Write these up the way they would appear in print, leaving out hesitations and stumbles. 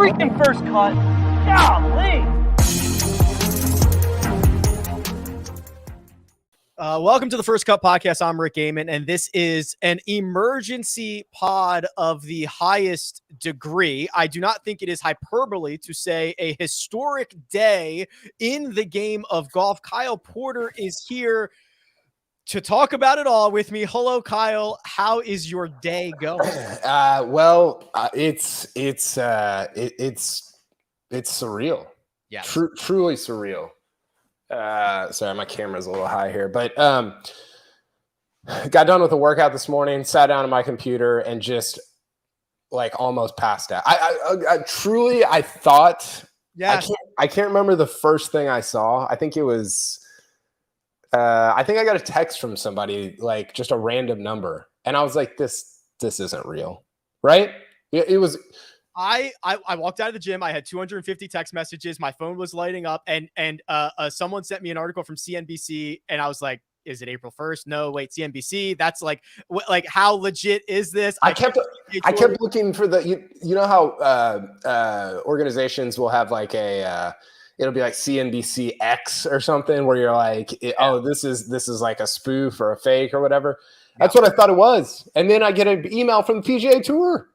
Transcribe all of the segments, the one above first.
freaking first cut. Golly. Welcome to the First Cut Podcast. I'm Rick Gehman, and this is an emergency pod of the highest degree. I do not think it is hyperbole to say a historic day in the game of golf. Kyle Porter is here to talk about it all with me. Hello, Kyle. How is your day going? It's surreal. Yeah, Truly surreal. Sorry, my camera's a little high here, but got done with the workout this morning, sat down at my computer and just like almost passed out. I truly thought, I can't remember the first thing I saw. I think it was, I think I got a text from somebody, like just a random number. And I was like, this isn't real. Right. It was. I walked out of the gym. I had 250 text messages. My phone was lighting up, and someone sent me an article from CNBC, and I was like, "Is it April 1st? No, wait, CNBC. That's like how legit is this?" I kept looking for the you know how organizations will have like a it'll be like CNBC X or something where you're like, oh, this is like a spoof or a fake or whatever. That's what I thought it was, and then I get an email from the PGA Tour.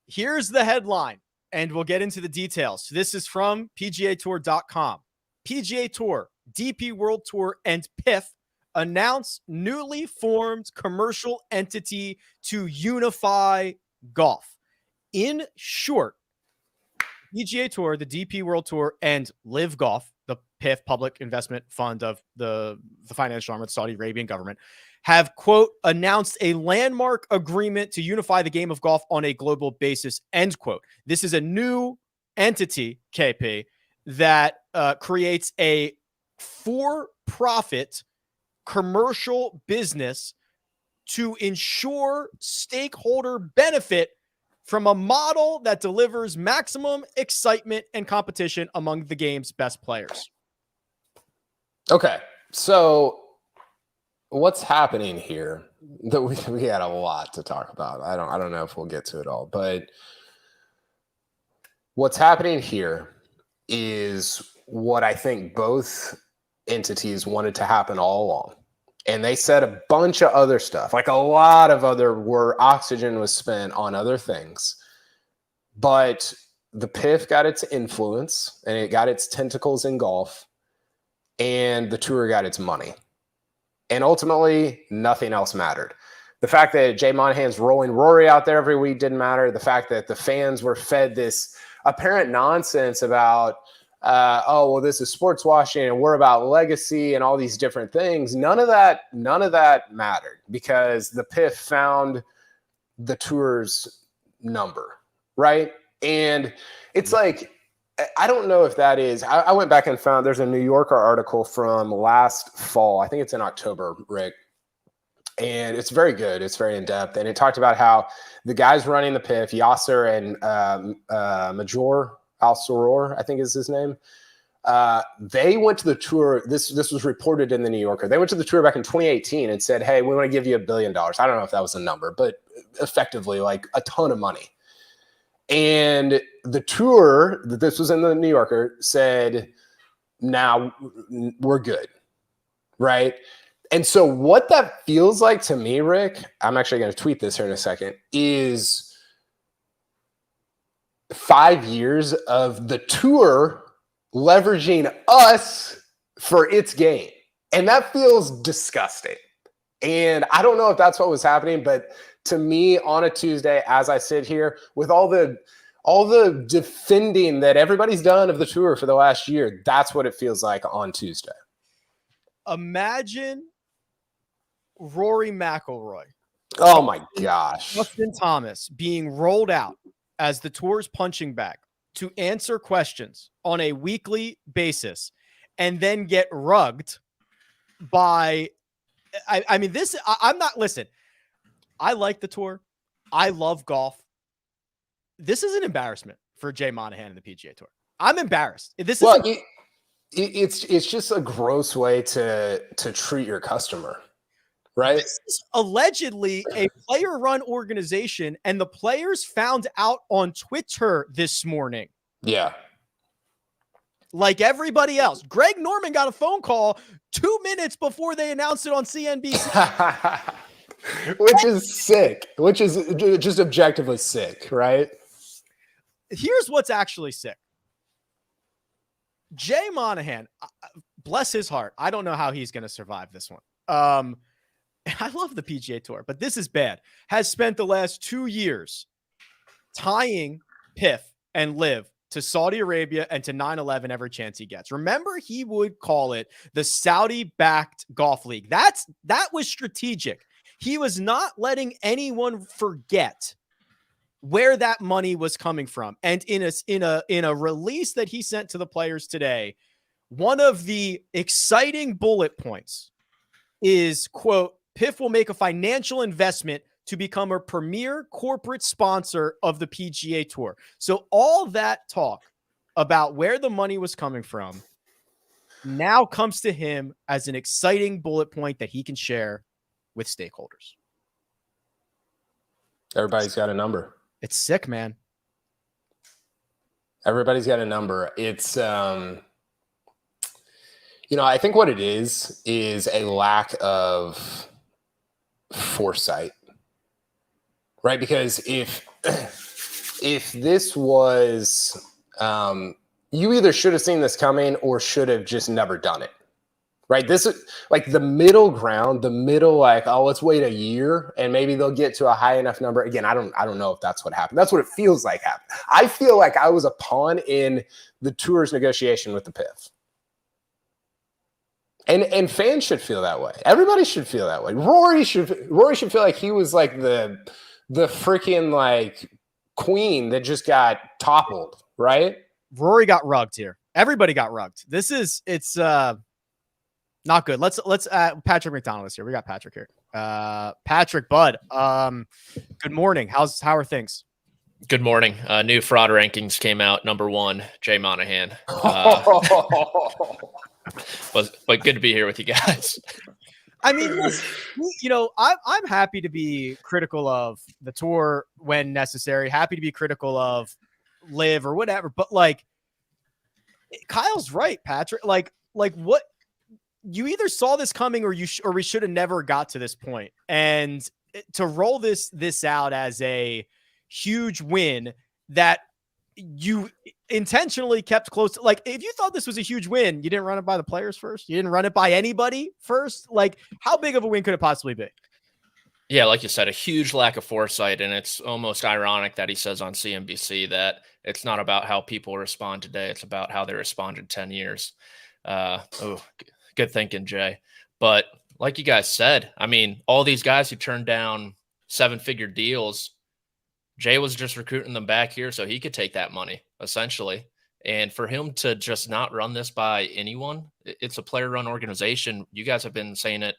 Here's the headline, and we'll get into the details. This is from PGAtour.com. PGA Tour, DP World Tour, and PIF announce newly formed commercial entity to unify golf. In short, PGA Tour, the DP World Tour, and LIV Golf, the PIF, Public Investment Fund of the financial arm of the Saudi Arabian government, have, quote, announced a landmark agreement to unify the game of golf on a global basis, end quote. This is a new entity, KP, that creates a for-profit commercial business to ensure stakeholder benefit from a model that delivers maximum excitement and competition among the game's best players. Okay, so what's happening here? That we had a lot to talk about. I don't know if we'll get to it all, but what's happening here is what I think both entities wanted to happen all along. And they said a bunch of other stuff, like a lot of other where oxygen was spent on other things. But the PIF got its influence and it got its tentacles in golf, and the tour got its money. And ultimately, nothing else mattered. The fact that Jay Monahan's rolling Rory out there every week didn't matter. The fact that the fans were fed this apparent nonsense about, this is sports washing and we're about legacy and all these different things. None of that mattered because the PIF found the tour's number, right? And it's like, I don't know if that is, I went back and found there's a New Yorker article from last fall. I think it's in October, Rick. And it's very good. It's very in-depth. And it talked about how the guys running the PIF, Yasser and Major Al-Soror, I think is his name. They went to the tour. This was reported in the New Yorker. They went to the tour back in 2018 and said, hey, we want to give you $1 billion. I don't know if that was a number, but effectively like a ton of money. And the tour, this was in the New Yorker, said, now we're good, right? And so what that feels like to me, Rick, I'm actually going to tweet this here in a second, is 5 years of the tour leveraging us for its gain. And that feels disgusting. And I don't know if that's what was happening, but to me on a Tuesday, as I sit here with all the defending that everybody's done of the tour for the last year, that's what it feels like on Tuesday. Imagine Rory McIlroy. Oh my gosh. Justin Thomas being rolled out as the tour's punching bag to answer questions on a weekly basis and then get rugged by, listen, I like the tour. I love golf. This is an embarrassment for Jay Monahan and the PGA Tour. I'm embarrassed. It's just a gross way to treat your customer. right? This is allegedly a player-run organization, and the players found out on Twitter this morning. Yeah. Like everybody else. Greg Norman got a phone call 2 minutes before they announced it on CNBC. Which is sick. Which is just objectively sick, right? Here's what's actually sick. Jay Monahan, bless his heart. I don't know how he's going to survive this one. I love the PGA Tour, but this is bad. Has spent the last 2 years tying PIF and LIV to Saudi Arabia and to 9/11 every chance he gets. Remember, he would call it the Saudi-backed golf league. That was strategic. He was not letting anyone forget where that money was coming from. And in a release that he sent to the players today, one of the exciting bullet points is, quote, PIF will make a financial investment to become a premier corporate sponsor of the PGA Tour. So all that talk about where the money was coming from now comes to him as an exciting bullet point that he can share with stakeholders. Everybody's got a number. It's sick, man. Everybody's got a number. It's, I think what it is a lack of foresight, right? Because if this was, you either should have seen this coming or should have just never done it, right? This is like the middle ground, like, oh, let's wait a year and maybe they'll get to a high enough number. Again, I don't know if that's what happened. That's what it feels like happened. I feel like I was a pawn in the tour's negotiation with the PIF. And fans should feel that way. Everybody should feel that way. Rory should feel like he was like the freaking like queen that just got toppled, right? Rory got rugged here. Everybody got rugged. It's not good. Let's Patrick McDonald is here. We got Patrick here. Patrick, bud. Good morning. How are things? Good morning. New fraud rankings came out. Number 1, Jay Monahan. But good to be here with you guys. I mean, I'm happy to be critical of the tour when necessary. Happy to be critical of LIV or whatever. But like, Kyle's right, Patrick. Like what? You either saw this coming or we should have never got to this point. And to roll this out as a huge win that you intentionally kept close. Like, if you thought this was a huge win, you didn't run it by the players first. You didn't run it by anybody first. Like, how big of a win could it possibly be? Yeah, like you said, a huge lack of foresight. And it's almost ironic that he says on CNBC that it's not about how people respond today. It's about how they responded 10 years. Good thinking, Jay. But like you guys said, I mean, all these guys who turned down 7-figure deals, Jay was just recruiting them back here so he could take that money, essentially. And for him to just not run this by anyone, it's a player-run organization. You guys have been saying it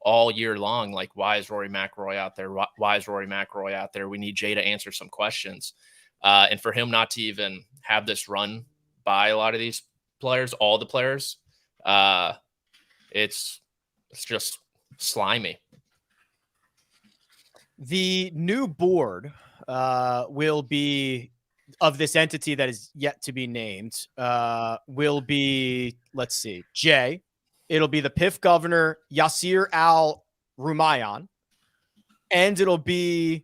all year long, like, why is Rory McIlroy out there? Why is Rory McIlroy out there? We need Jay to answer some questions. And for him not to even have this run by a lot of these players, all the players, it's just slimy. The new board will be of this entity that is yet to be named. Will be, let's see, Jay. It'll be the PIF governor, Yasir Al Rumayyan, and it'll be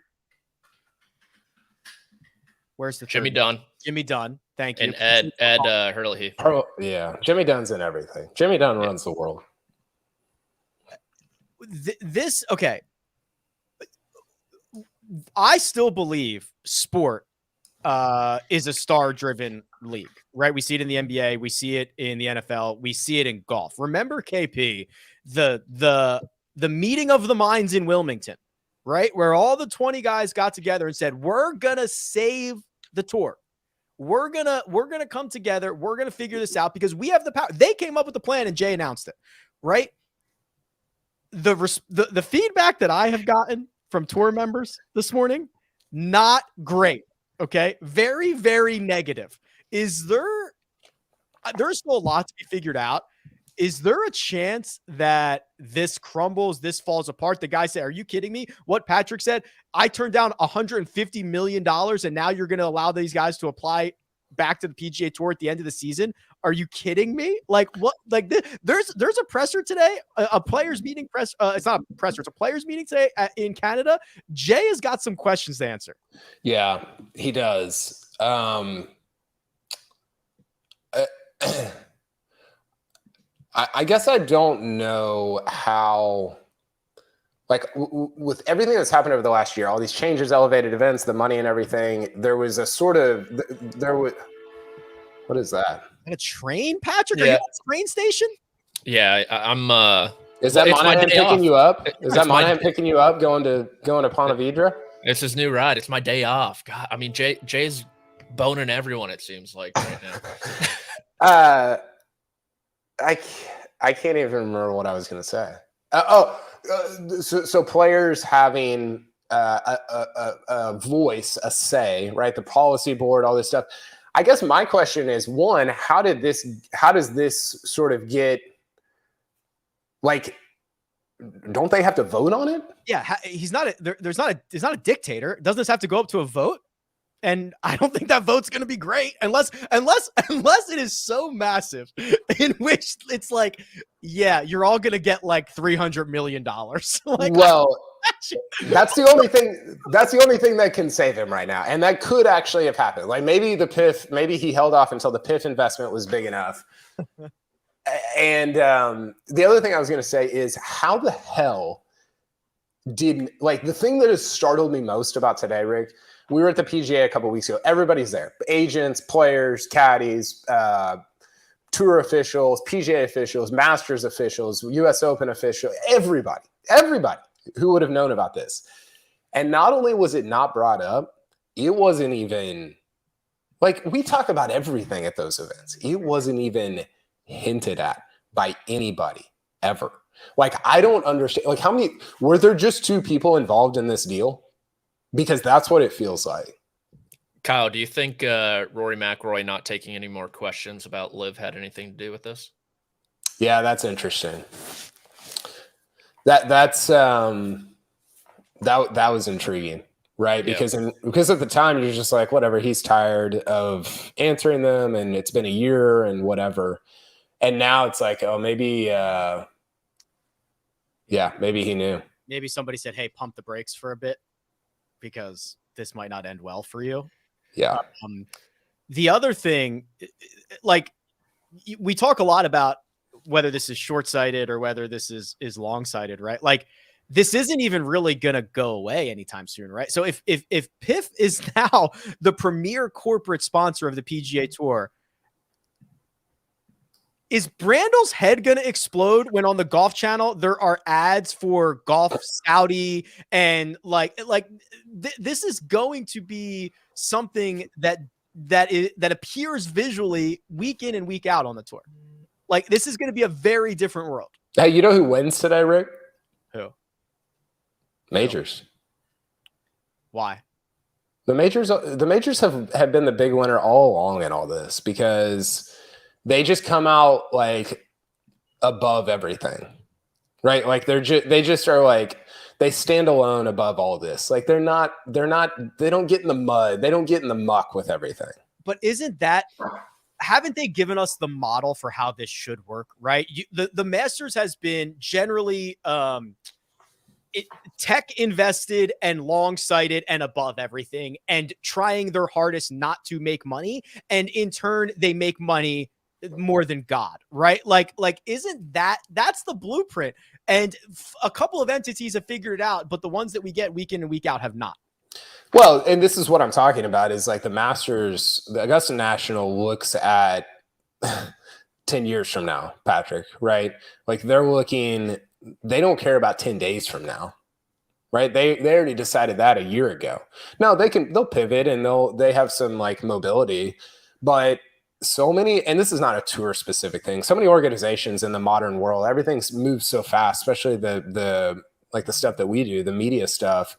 where's the Jimmy third? Dunn. Jimmy Dunn. Thank you. And Ed Hurley. Oh, yeah. Jimmy Dunn's in everything. Jimmy Dunn runs the world. Okay. I still believe sport is a star-driven league, right? We see it in the NBA. We see it in the NFL. We see it in golf. Remember, KP, the meeting of the minds in Wilmington, right? Where all the 20 guys got together and said, we're going to save the tour. We're going to come together. We're going to figure this out because we have the power. They came up with the plan and Jay announced it, right? The feedback that I have gotten from tour members this morning, not great. Okay. Very, very negative. There's still a lot to be figured out. Is there a chance that this crumbles, this falls apart? The guy said, are you kidding me? What Patrick said, I turned down $150 million and now you're going to allow these guys to apply back to the PGA Tour at the end of the season? Are you kidding me? Like what? Like there's a presser today, a players meeting press. It's not a presser. It's a players meeting today in Canada. Jay has got some questions to answer. Yeah, he does. I guess I don't know how, like with everything that's happened over the last year, all these changes, elevated events, the money and everything, there was a sort of, what is that? And a train, Patrick? Yeah. Are you at a train station? Yeah, I'm. Is that Monahan picking you up? Is that Monahan day. picking you up going to Ponte Vedra? It's his new ride. It's my day off. God, I mean, Jay's boning everyone. It seems like right now. I can't even remember what I was going to say. So players having a voice, a say, right? The policy board, all this stuff. I guess my question is, one, how does this sort of get, like, don't they have to vote on it? Yeah, he's not. There's not a dictator. Doesn't this have to go up to a vote? And I don't think that vote's going to be great unless it is so massive in which it's like, yeah, you're all going to get like $300 million. Like, well, that's the only thing. That's the only thing that can save him right now, and that could actually have happened. Like maybe maybe he held off until the PIF investment was big enough. And the other thing I was going to say is, how the hell did, like, the thing that has startled me most about today, Rick? We were at the PGA a couple of weeks ago. Everybody's there. Agents, players, caddies, tour officials, PGA officials, Masters officials, US Open officials, everybody who would have known about this. And not only was it not brought up, it wasn't even, like, we talk about everything at those events. It wasn't even hinted at by anybody ever. Like, I don't understand. Like, how many, were there just two people involved in this deal? Because that's what it feels like. Kyle, do you think Rory McIlroy not taking any more questions about LIV had anything to do with this? Yeah, that's interesting. That was intriguing, right? Yeah. Because at the time you're just like, whatever, he's tired of answering them, and it's been a year and whatever. And now it's like, oh, maybe, maybe he knew. Maybe somebody said, hey, pump the brakes for a bit, because this might not end well for you. Yeah. The other thing, like, we talk a lot about whether this is short-sighted or whether this is long-sighted, right? Like, this isn't even really going to go away anytime soon, right? So if PIF is now the premier corporate sponsor of the PGA Tour, is Brandl's head going to explode when on the Golf Channel there are ads for Golf Saudi and this is going to be something that appears visually week in and week out on the tour. Like, this is going to be a very different world. Hey, you know who wins today, Rick? Who? Majors. Why? The majors have been the big winner all along in all this, because they just come out like above everything, right? Like they just are like, they stand alone above all this. Like they don't get in the mud. They don't get in the muck with everything. But haven't they given us the model for how this should work, right? The Masters has been generally tech invested and long-sighted and above everything and trying their hardest not to make money. And in turn, they make money more than God, right? Like, isn't that's the blueprint? And a couple of entities have figured it out, but the ones that we get week in and week out have not. Well, and this is what I'm talking about, is like the Masters, the Augusta National looks at 10 years from now, Patrick, right? Like they don't care about 10 days from now, right? They already decided that a year ago. Now they'll pivot and they have some like mobility, but so many, and this is not a tour specific thing, so many organizations in the modern world, everything's moved so fast, especially the stuff that we do, the media stuff,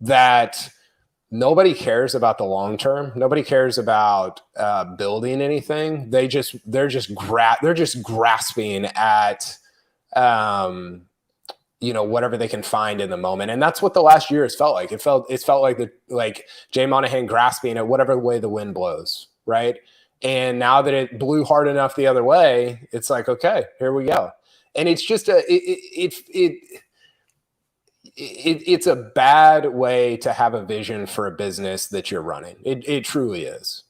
that nobody cares about the long term. Nobody cares about building anything. They're just grasping at whatever they can find in the moment. And that's what the last year has felt like. It's felt like Jay Monahan grasping at whatever way the wind blows, right? And now that it blew hard enough the other way, it's like, okay, here we go. And it's just it's a bad way to have a vision for a business that you're running. It truly is.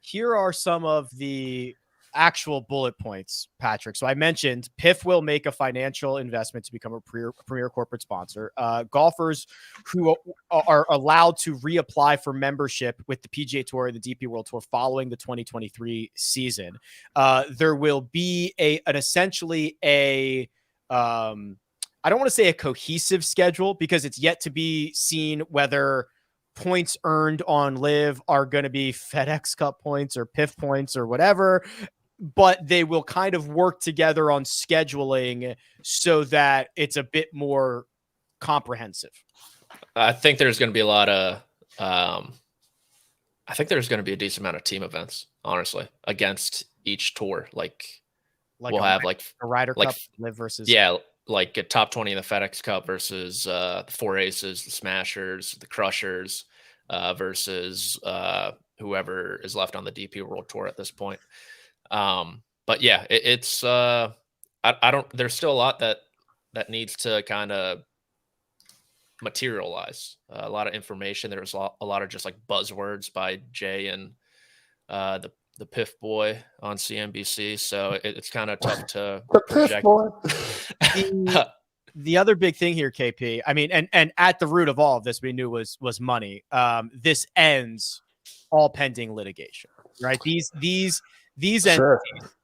Here are some of the actual bullet points, Patrick. So I mentioned PIF will make a financial investment to become a premier corporate sponsor. Golfers who are allowed to reapply for membership with the PGA Tour and the DP World Tour following the 2023 season. There will be essentially I don't want to say a cohesive schedule because it's yet to be seen whether points earned on LIV are going to be FedEx Cup points or PIF points or whatever, but they will kind of work together on scheduling so that it's a bit more comprehensive. I think there's going to be a lot of, I think there's going to be a decent amount of team events, honestly, against each tour. Like we'll have a Ryder Cup, LIV versus. Yeah. Like a top 20 in the FedEx Cup versus the Four Aces, the Smashers, the Crushers versus whoever is left on the DP World Tour at this point. But yeah, it's I don't. There's still a lot that needs to kind of materialize. A lot of information. There's a lot of just like buzzwords by Jay and the PIF boy on CNBC. So it's kind of tough to project. The other big thing here, KP, I mean, and at the root of all of this, we knew was money. This ends all pending litigation, right? These entities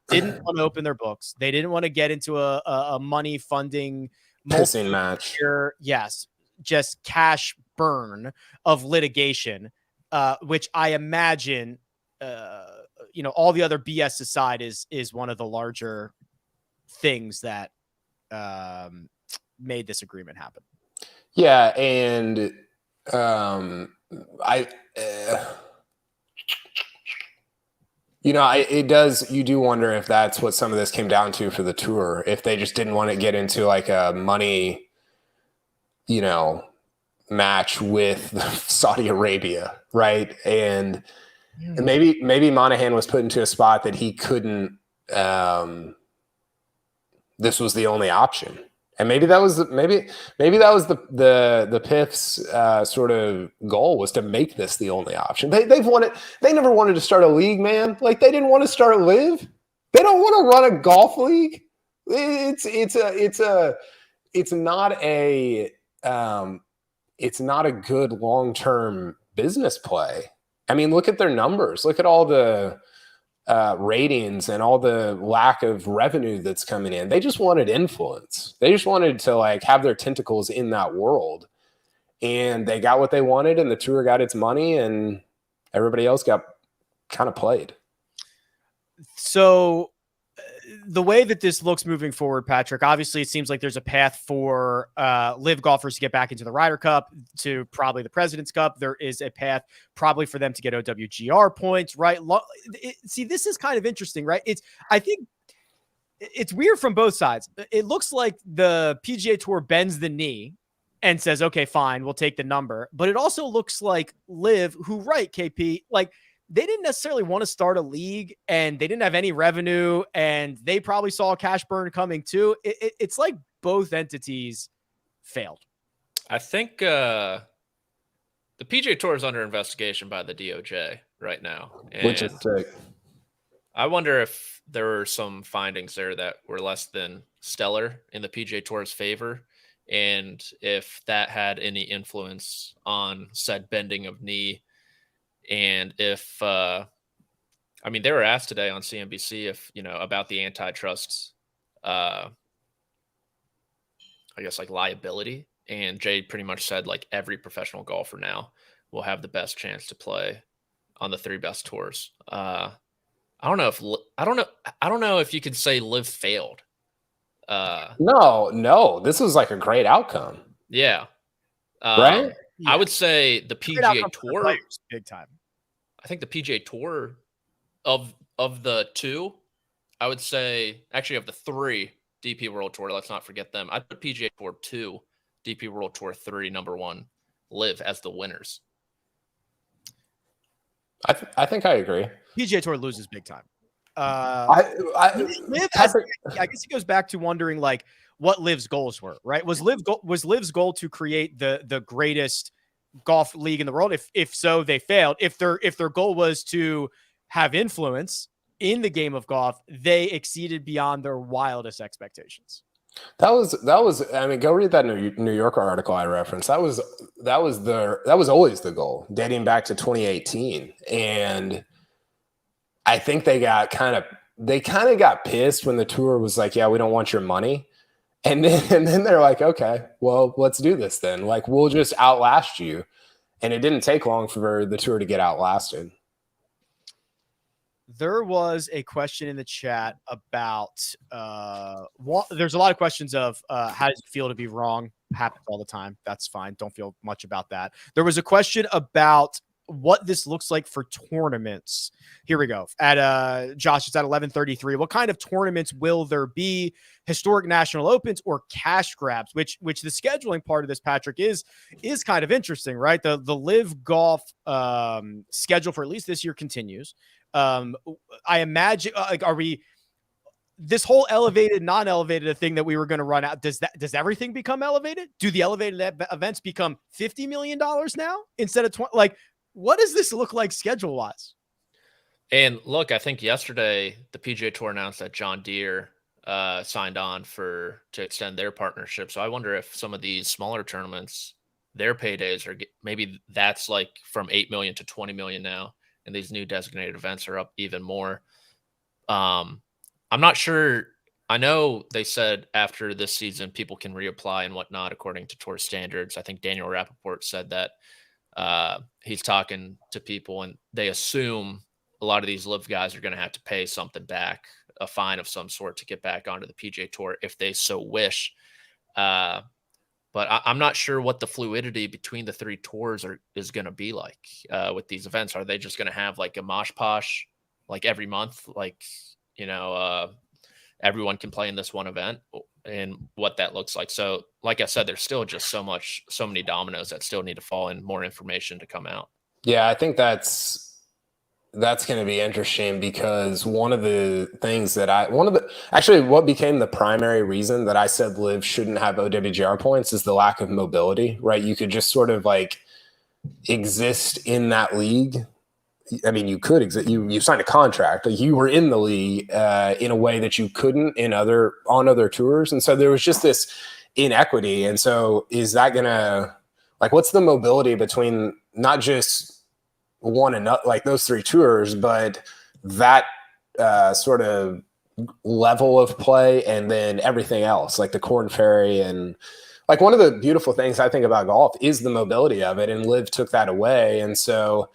didn't want to open their books. They didn't want to get into a money funding pissing match. Yes, just cash burn of litigation, which I imagine, all the other BS aside is one of the larger things that made this agreement happen. Yeah. And it does, you do wonder if that's what some of this came down to for the tour, if they just didn't want to get into like a money, match with Saudi Arabia. Right. And maybe Monahan was put into a spot that he couldn't, this was the only option. And maybe that was the PIF's sort of goal, was to make this the only option. They never wanted to start a league, man. Like, they didn't want to start a LIV. They don't want to run a golf league. It's not a good long-term business play. I mean, look at their numbers. Look at all the ratings and all the lack of revenue that's coming in. They just wanted influence. They just wanted to like have their tentacles in that world, and they got what they wanted, and the tour got its money, and everybody else got kind of played. So the way that this looks moving forward, Patrick, obviously it seems like there's a path for LIV golfers to get back into the Ryder Cup, to probably the President's Cup. There is a path probably for them to get OWGR points, right? See, this is kind of interesting, right? I think it's weird from both sides. It looks like the PGA Tour bends the knee and says, okay, fine, we'll take the number. But it also looks like LIV, who, right, KP, like, they didn't necessarily want to start a league, and they didn't have any revenue, and they probably saw a cash burn coming too. It's like both entities failed. I think the PGA Tour is under investigation by the DOJ right now. Which is sick. I wonder if there were some findings there that were less than stellar in the PGA Tour's favor, and if that had any influence on said bending of knee. And if, they were asked today on CNBC if, about the antitrust, I guess, like, liability. And Jay pretty much said, like, every professional golfer now will have the best chance to play on the three best tours. I don't know if you could say LIV failed. No, this was like a great outcome. Yeah. Right? I would say the PGA Tour players, big time. I think the PGA Tour of the two, I would say actually of the three, DP World Tour, let's not forget them. I'd put PGA Tour 2, DP World Tour 3, number 1, LIV as the winners. I think I agree. PGA Tour loses big time. LIV I guess it goes back to wondering like what LIV's goals were, right? Was LIV's goal to create the greatest golf league in the world? If so, they failed. If their goal was to have influence in the game of golf, they exceeded beyond their wildest expectations. That was. I mean, go read that New Yorker article I referenced. That was always the goal, dating back to 2018, and I think they kind of got pissed when the tour was like, "Yeah, we don't want your money," and then they're like, "Okay, well, let's do this then. Like, we'll just outlast you," and it didn't take long for the tour to get outlasted. There was a question in the chat about there's a lot of questions of how does it feel to be wrong? Happens all the time. That's fine. Don't feel much about that. There was a question about what this looks like for tournaments. Here we go. At Josh, it's at 11:33. What kind of tournaments will there be? Historic national opens or cash grabs? Which the scheduling part of this, Patrick, is kind of interesting, right? The LIV Golf schedule for at least this year continues. I imagine are we this whole elevated, non-elevated a thing that we were going to run out? Does everything become elevated? Do the elevated events become $50 million now instead of 20? Like, what does this look like schedule wise? And look, I think yesterday the PGA Tour announced that John Deere signed on to extend their partnership. So I wonder if some of these smaller tournaments, their paydays are maybe that's like from 8 million to 20 million now. And these new designated events are up even more. I'm not sure. I know they said after this season, people can reapply and whatnot, according to tour standards. I think Daniel Rappaport said that he's talking to people and they assume a lot of these LIV guys are going to have to pay something back, a fine of some sort to get back onto the PGA Tour if they so wish. But I'm not sure what the fluidity between the three tours is going to be like with these events. Are they just going to have like a mosh posh like every month? Like, everyone can play in this one event and what that looks like. So like I said, there's still just so many dominoes that still need to fall and more information to come out. Yeah, I think that's going to be interesting because one of the things that actually what became the primary reason that I said LIV shouldn't have OWGR points is the lack of mobility, right? You could just sort of like exist in that league. I mean, you could exist, you signed a contract, like you were in the league in a way that you couldn't on other tours. And so there was just this inequity. And so is that going to, like, what's the mobility between not just one and like those three tours, but that sort of level of play and then everything else, like the Corn Ferry. And like one of the beautiful things I think about golf is the mobility of it, and LIV took that away. And so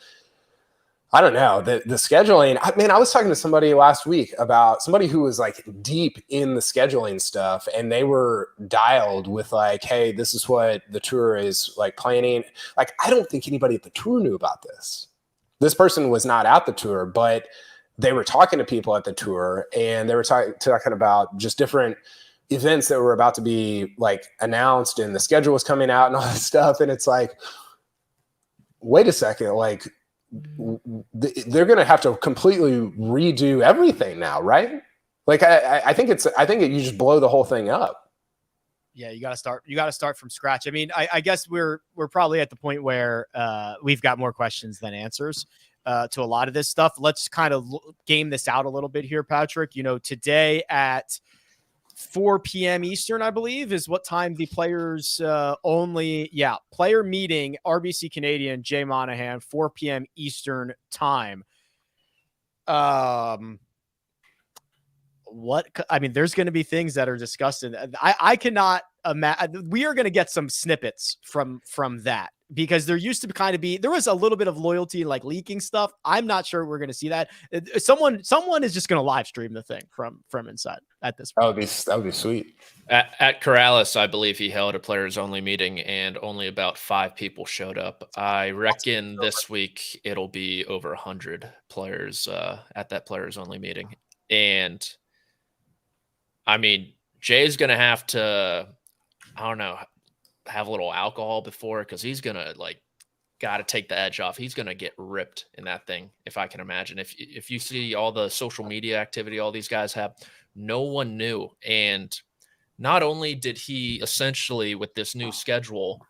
I don't know, the scheduling. I was talking to somebody last week about somebody who was like deep in the scheduling stuff, and they were dialed with like, hey, this is what the tour is like planning. Like, I don't think anybody at the tour knew about this. This person was not at the tour, but they were talking to people at the tour, and they were talking about just different events that were about to be like announced, and the schedule was coming out and all that stuff. And it's like, wait a second, like they're going to have to completely redo everything now, right? Like, I think you just blow the whole thing up. Yeah, you got to start from scratch. I mean, I guess we're probably at the point where we've got more questions than answers to a lot of this stuff. Let's kind of game this out a little bit here, Patrick. Today at 4 p.m. Eastern, I believe, is what time the players player meeting, RBC Canadian, Jay Monahan, 4 p.m. Eastern time. There's going to be things that are discussed, and I cannot imagine. We are going to get some snippets from that because there used to there was a little bit of loyalty, like leaking stuff. I'm not sure we're going to see that. Someone is just going to live stream the thing from inside at this point. That would be sweet. At Corrales, I believe he held a players only meeting and only about 5 people showed up. I reckon this week it'll be over 100 players at that players only meeting. And I mean, Jay's going to have to, I don't know, have a little alcohol before, because he's going to got to take the edge off. He's going to get ripped in that thing, if I can imagine. If you see all the social media activity all these guys have, no one knew. And not only did he essentially, with this new schedule,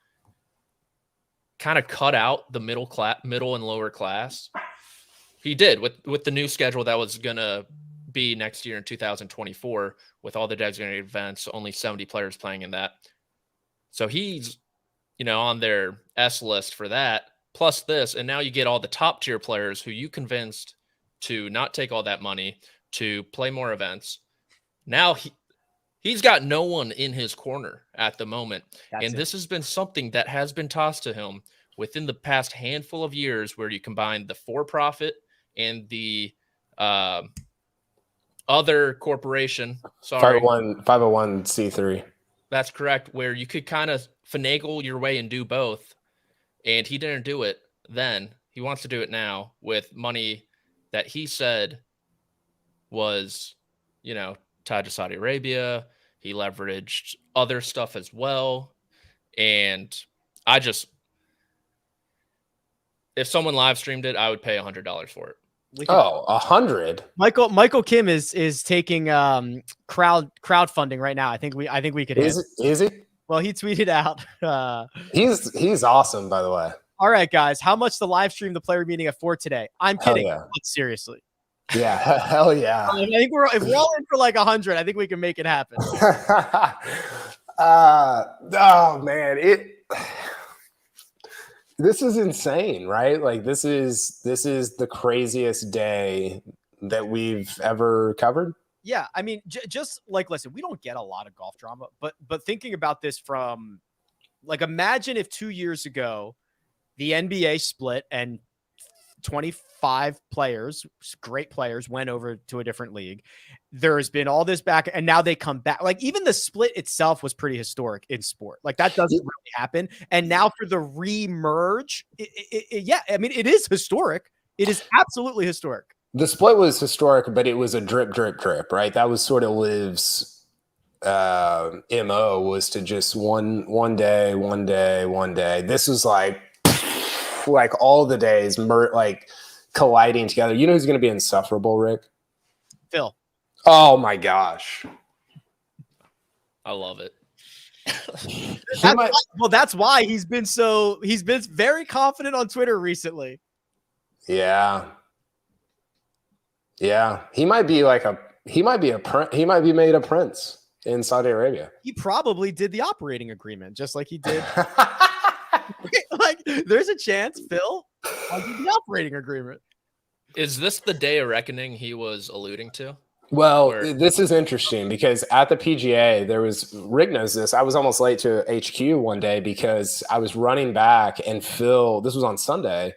kind of cut out the middle and lower class, he did with the new schedule that was going to be next year in 2024, with all the designated events, only 70 players playing in that. So he's, on their S list for that, plus this. And now you get all the top tier players who you convinced to not take all that money to play more events. Now he's got no one in his corner at the moment. This has been something that has been tossed to him within the past handful of years, where you combine the for-profit and the other corporation. Sorry. 501c3. That's correct. Where you could kind of finagle your way and do both. And he didn't do it then. He wants to do it now with money that he said was, tied to Saudi Arabia. He leveraged other stuff as well. And if someone live streamed it, I would pay $100 for it. 100. Michael Kim is taking crowdfunding right now. I think we could. Is he? Well, he tweeted out. He's awesome, by the way. All right, guys, how much to live stream the player meeting at 4 today? I'm kidding. Yeah. But seriously. Yeah, hell yeah. I think if we're all in for 100, I think we can make it happen. Oh man, this is insane, right? This is the craziest day that we've ever covered. Yeah, I mean, just listen, we don't get a lot of golf drama, but thinking about this from imagine if 2 years ago the NBA split and 25 players, great players, went over to a different league. There has been all this back, and now they come back. Even the split itself was pretty historic in sport. That doesn't really happen. And now for the re-merge, yeah, I mean, it is historic. It is absolutely historic. The split was historic, but it was a drip, drip, drip, right? That was sort of LIV's MO, was to just one day. This was all the days colliding together. You know who's going to be insufferable, Rick? Phil. Oh my gosh. I love it. That's why he's been very confident on Twitter recently. Yeah. Yeah. He might be made a prince in Saudi Arabia. He probably did the operating agreement just like he did. There's a chance Phil will do the operating agreement. Is this the day of reckoning he was alluding to? Well, this is interesting because at the PGA, Rick knows this. I was almost late to HQ one day because I was running back, and Phil, this was on Sunday.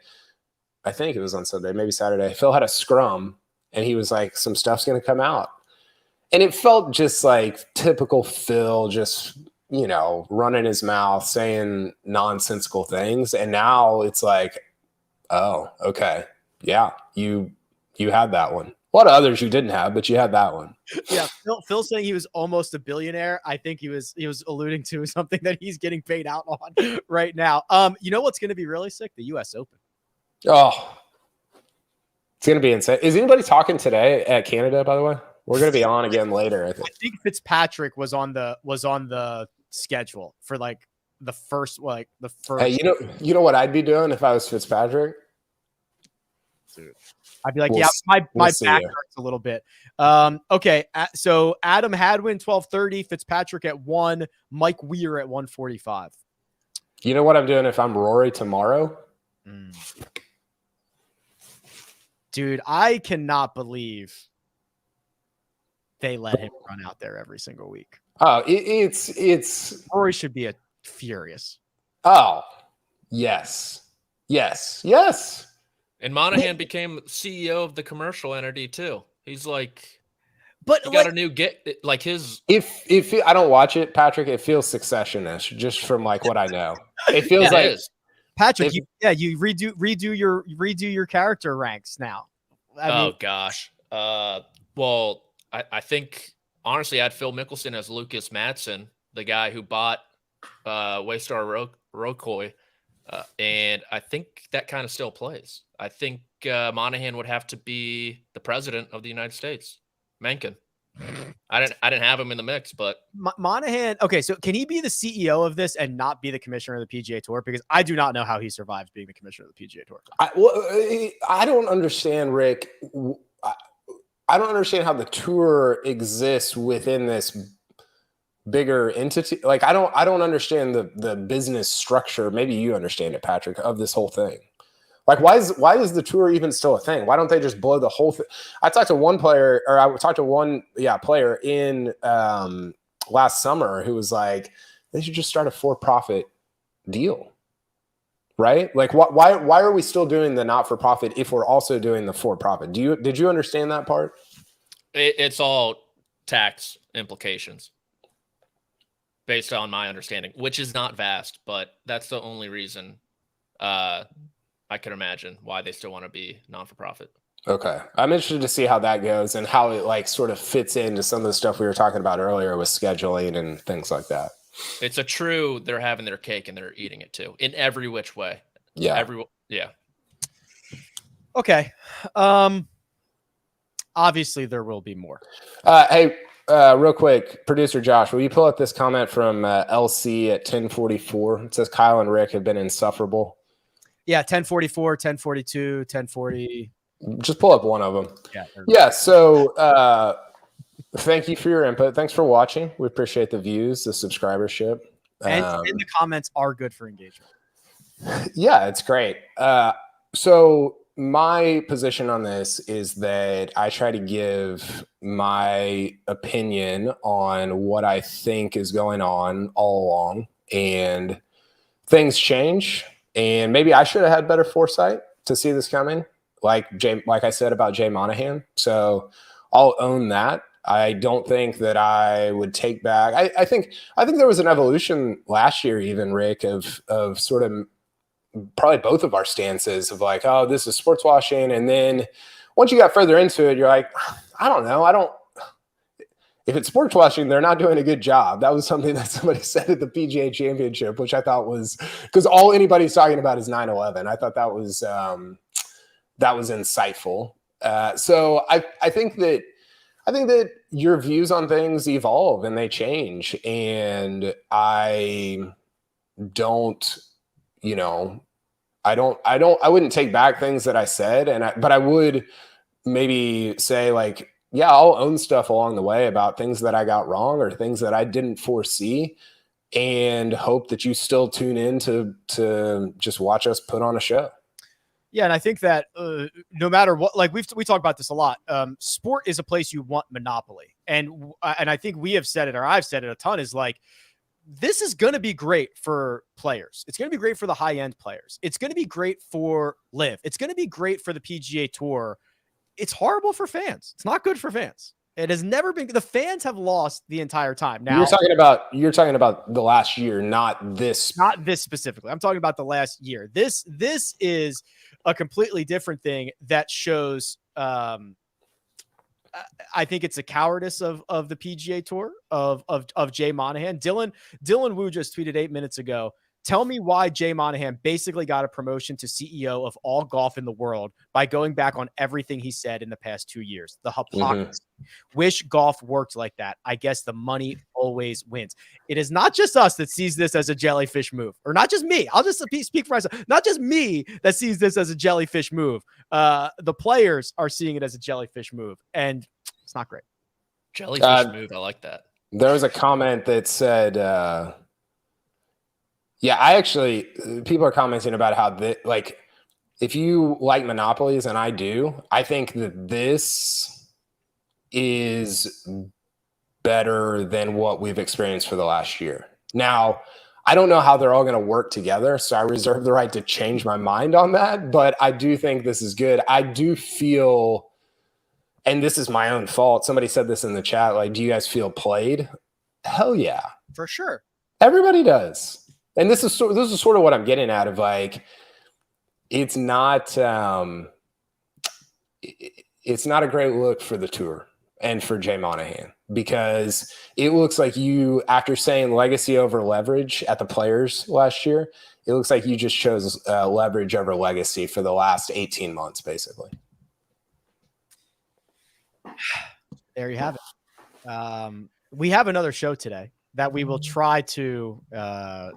I think it was on Sunday, maybe Saturday. Phil had a scrum, and he was like, some stuff's going to come out. And it felt just like typical Phil, just, running his mouth, saying nonsensical things. And now it's like, oh, okay. Yeah, you had that one. A lot of others you didn't have, but you had that one. Yeah, Phil saying he was almost a billionaire. I think he was alluding to something that he's getting paid out on right now. You know what's going to be really sick? The U.S. Open. Oh, it's going to be insane. Is anybody talking today at Canada? By the way, we're going to be on again later. I think Fitzpatrick was on the schedule for the first. Hey, you know what I'd be doing if I was Fitzpatrick? I'd be like, my back hurts a little bit. Okay, so Adam Hadwin 12:30, Fitzpatrick at 1, Mike Weir at 1:45. You know what I'm doing if I'm Rory tomorrow? Dude, I cannot believe they let him run out there every single week. Oh, it's Rory should be furious. Oh, Yes. Yes. Yes. And Monahan became CEO of the commercial entity too. He's like, But he got a new like his. If I don't watch it, Patrick, it feels Succession-ish just from like what I know. It feels like Patrick. You redo your character ranks now. I mean, gosh. Well, I think honestly, I'd Phil Mickelson as Lucas Matson, the guy who bought Waystar Rokoy. And I think that kind of still plays. I think Monahan would have to be the president of the United States. Mencken. I didn't have him in the mix, but Monahan. Okay, so can he be the CEO of this and not be the commissioner of the PGA Tour? Because I do not know how he survives being the commissioner of the PGA Tour. I don't understand, Rick. I don't understand how the tour exists within this bigger entity. Like I don't understand the business structure. Maybe you understand it, Patrick, of this whole thing. Like why is the tour even still a thing? Why don't they just blow the whole thing? I talked to one player player in last summer who was like, they should just start a for-profit deal. Right? Like why are we still doing the not-for-profit if we're also doing the for-profit? Did you understand that part? It's all tax implications. Based on my understanding, which is not vast, but that's the only reason I can imagine why they still want to be non-for-profit. Okay. I'm interested to see how that goes and how it like sort of fits into some of the stuff we were talking about earlier with scheduling and things like that. It's a true, they're having their cake and they're eating it too in every which way. Yeah. Yeah. Okay. Obviously there will be more. Hey, real quick, producer Josh, will you pull up this comment from LC at 10:44? It says Kyle and Rick have been insufferable. Yeah, 10:44, 10:42, 10:40. Just pull up one of them. Yeah. Yeah. So thank you for your input. Thanks for watching. We appreciate the views, the subscribership. And the comments are good for engagement. Yeah, it's great. So my position on this is that I try to give my opinion on what I think is going on all along, and things change. And maybe I should have had better foresight to see this coming, like I said about Jay Monahan. So I'll own that. I don't think that I would take back. I think there was an evolution last year, even Rick, of sort of probably both of our stances of like, oh, this is sports washing. And then once you got further into it, you're like, I don't know. If it's sports washing, they're not doing a good job. That was something that somebody said at the PGA Championship, which I thought was because all anybody's talking about is 9/11. I thought that was insightful. So I think that your views on things evolve and they change, and I wouldn't take back things that I said, but I would maybe say like, yeah, I'll own stuff along the way about things that I got wrong or things that I didn't foresee, and hope that you still tune in to just watch us put on a show. Yeah, and I think that no matter what, like we talk about this a lot. Sport is a place you want monopoly, and I think we have said it, or I've said it a ton. Is like, this is going to be great for players. It's going to be great for the high end players. It's going to be great for LIV. It's going to be great for the PGA Tour. It's horrible for fans. It's not good for fans. It has never been. The fans have lost the entire time. Now you're talking about the last year, not this specifically. I'm talking about the last year. This is a completely different thing that shows. I think it's a cowardice of the PGA Tour of Jay Monahan. Dylan Wu just tweeted 8 minutes ago. Tell me why Jay Monahan basically got a promotion to CEO of all golf in the world by going back on everything he said in the past 2 years. The hypocrisy. Wish golf worked like that. I guess the money always wins. It is not just us that sees this as a jellyfish move, or not just me. I'll just speak for myself. Not just me that sees this as a jellyfish move. The players are seeing it as a jellyfish move, and it's not great. Jellyfish move. I like that. There was a comment that said, people are commenting about how if you like monopolies, and I do, I think that this is better than what we've experienced for the last year. Now, I don't know how they're all going to work together, so I reserve the right to change my mind on that. But I do think this is good. I do feel, and this is my own fault. Somebody said this in the chat. Like, do you guys feel played? Hell yeah, For sure. everybody does. And this is sort of what I'm getting at. Of like, it's not a great look for the tour and for Jay Monahan, because it looks like you, after saying legacy over leverage at the Players last year, it looks like you just chose leverage over legacy for the last 18 months, basically. There you have it. We have another show today that we will try to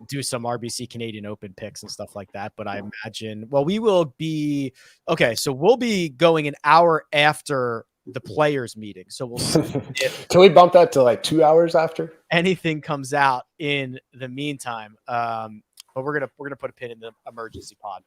do some RBC Canadian Open picks and stuff like that. But I imagine, well, we will be, okay, so we'll be going an hour after the Players meeting. So we'll see if Can we bump that to like 2 hours after? anything comes out in the meantime. But we're gonna put a pin in the emergency pod.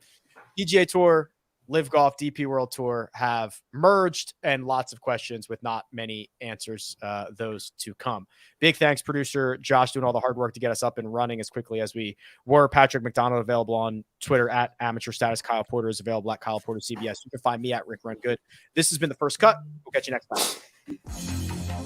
PGA Tour, LIV Golf, DP World Tour have merged, and lots of questions with not many answers. Those to come. Big thanks, producer Josh, doing all the hard work to get us up and running as quickly as we were. Patrick McDonald available on Twitter at Amateur Status. Kyle Porter is available at Kyle Porter CBS. You can find me at Rick Run Good. This has been The First Cut. We'll catch you next time.